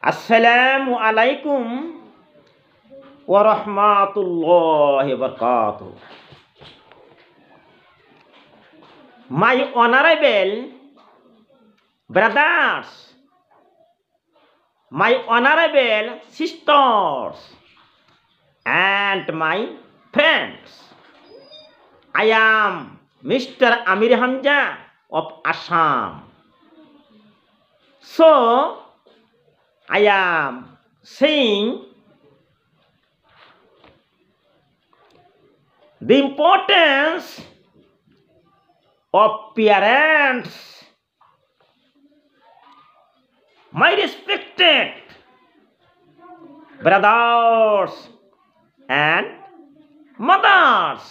Assalamu alaikum wa rahmatullahi wa barakatuh. My honorable brothers, my honorable sisters, and my friends, I am Mr. Amir Hamza of Assam. So, I am saying the importance of parents. My respected brothers and mothers,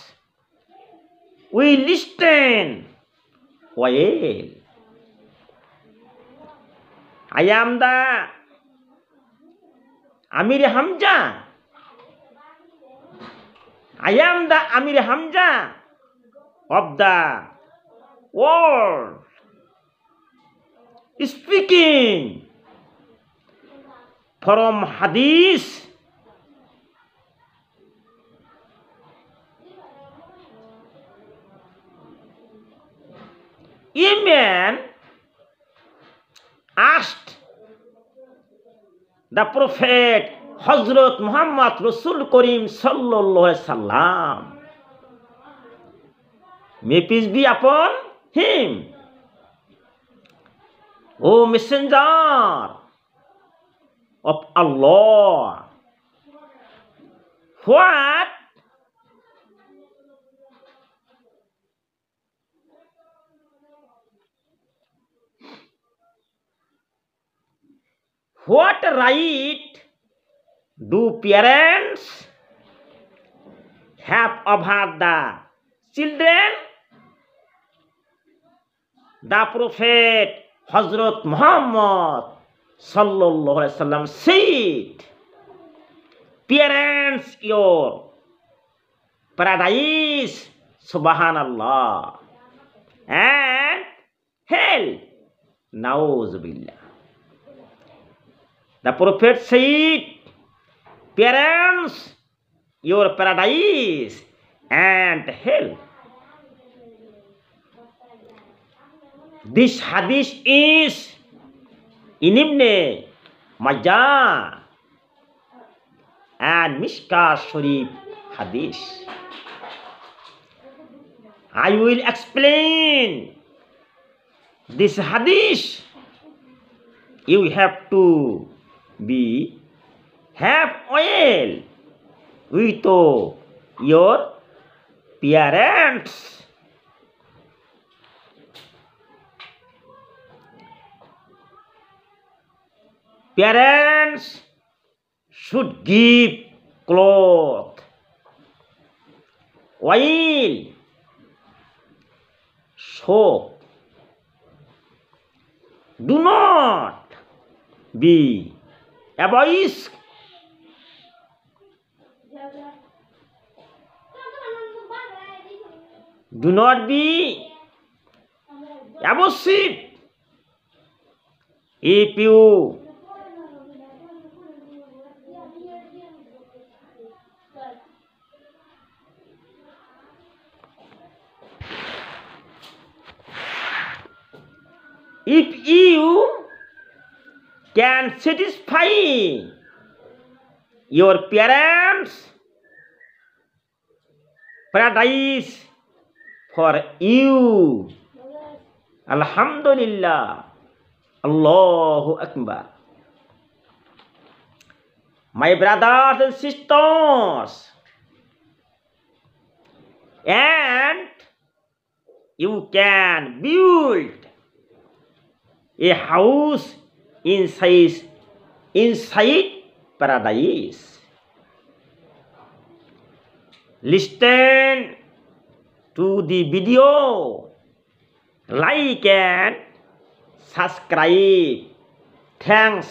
we listen well. I am the Amir Hamza. I am the Amir Hamza of the world, speaking from Hadith. A man asked the Prophet Hazrat Muhammad Rasul Karim Sallallahu Alaihi Wasallam, may peace be upon him, O Messenger of Allah, what right do parents have over the children? The Prophet Hazrat Muhammad Sallallahu Alaihi Wasallam said, parents your paradise, subhanallah, and hell, nauzubillah. The Prophet said, parents your paradise and hell. This hadith is in Ibn Majah and Mishkah Sharif hadith. I will explain this hadith. You have to have oil with your parents. Parents should give cloth, oil, soap. Do not be egoist. Do not be abusive. If you can satisfy your parents, paradise for you. Alhamdulillah. Allahu Akbar. My brothers and sisters, and you can build a house inside paradise. Listen to the video, like and subscribe. Thanks.